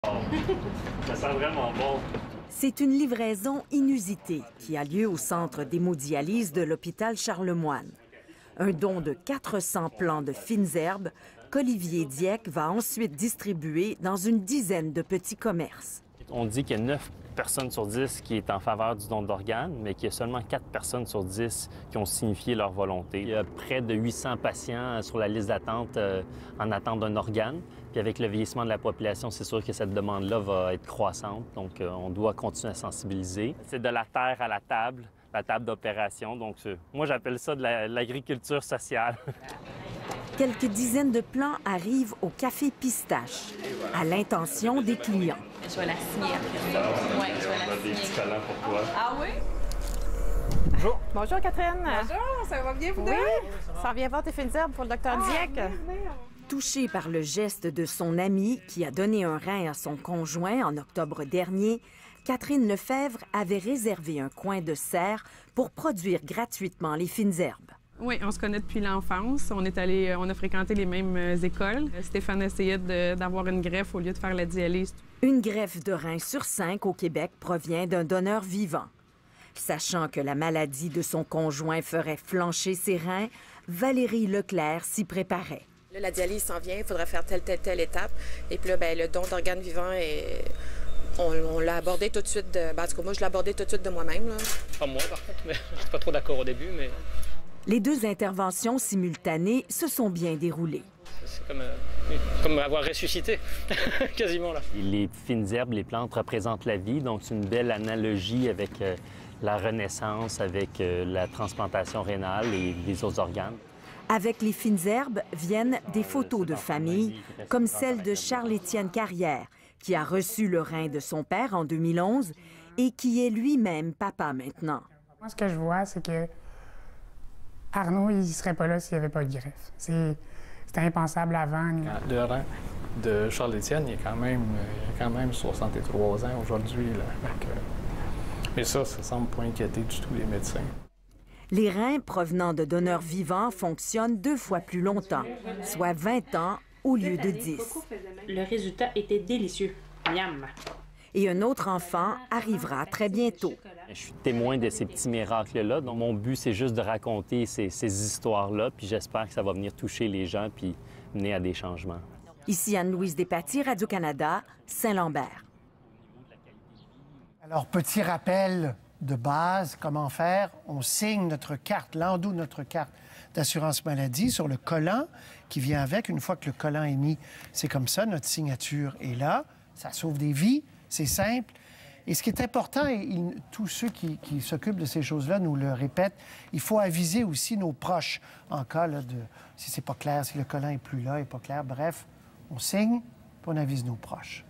Ça sent vraiment bon. C'est une livraison inusitée qui a lieu au centre d'hémodialyse de l'hôpital Charlemagne. Un don de 400 plants de fines herbes qu'Olivier Dieck va ensuite distribuer dans une dizaine de petits commerces. On dit qu'il y a 9 personnes sur 10 qui est en faveur du don d'organes, mais qu'il y a seulement 4 personnes sur 10 qui ont signifié leur volonté. Il y a près de 800 patients sur la liste d'attente en attente d'un organe. Puis avec le vieillissement de la population, c'est sûr que cette demande-là va être croissante. Donc, on doit continuer à sensibiliser. C'est de la terre à la table d'opération. Donc, moi, j'appelle ça de l'agriculture sociale. Quelques dizaines de plants arrivent au Café Pistache, à l'intention des clients. Je vais la signer après ça. Oui, je vais la signer. Des petits collants pour toi. Ah oui? Bonjour. Bonjour, Catherine. Bonjour, ça va bien, vous deux? Oui, ça revient voir tes fines herbes pour le docteur Dieck. Touché par le geste de son ami qui a donné un rein à son conjoint en octobre dernier, Catherine Lefebvre avait réservé un coin de serre pour produire gratuitement les fines herbes. Oui, on se connaît depuis l'enfance. On a fréquenté les mêmes écoles. Stéphane essayait d'avoir une greffe au lieu de faire la dialyse. Une greffe de rein sur 5 au Québec provient d'un donneur vivant. Sachant que la maladie de son conjoint ferait flancher ses reins, Valérie Leclerc s'y préparait. Là, la dialyse s'en vient, il faudra faire telle étape. Et puis là, bien, le don d'organes vivants, on l'a abordé tout de suite. En tout cas, moi, je l'ai abordé tout de suite de moi-même. Pas moi, par contre, mais je suis pas trop d'accord au début, mais... Les deux interventions simultanées se sont bien déroulées. C'est comme avoir ressuscité, quasiment, là. Les fines herbes, les plantes représentent la vie. Donc, c'est une belle analogie avec la renaissance, avec la transplantation rénale et les autres organes. Avec les fines herbes viennent des photos de famille, comme celle de Charles-Étienne Carrière, qui a reçu le rein de son père en 2011 et qui est lui-même papa maintenant. Moi, ce que je vois, c'est que Arnaud, il ne serait pas là s'il n'y avait pas de greffe. C'était impensable avant. Le rein de Charles-Étienne, il y a quand même 63 ans aujourd'hui. Mais ça semble pas inquiéter du tout les médecins. Les reins provenant de donneurs vivants fonctionnent 2 fois plus longtemps, soit 20 ans au lieu de 10. Le résultat était délicieux. Miam! Et un autre enfant arrivera très bientôt. Je suis témoin de ces petits miracles-là. Donc, mon but, c'est juste de raconter ces histoires-là. Puis j'espère que ça va venir toucher les gens puis mener à des changements. Ici Anne-Louise Despatie, Radio-Canada, Saint-Lambert. Alors, petit rappel de base, comment faire? On signe notre carte, l'endos de notre carte d'assurance maladie sur le collant qui vient avec. Une fois que le collant est mis, c'est comme ça, notre signature est là. Ça sauve des vies, c'est simple. Et ce qui est important, et tous ceux qui s'occupent de ces choses-là nous le répètent, il faut aviser aussi nos proches en cas là, si c'est pas clair, si le collant est plus là, est pas clair. Bref, on signe, puis on avise nos proches.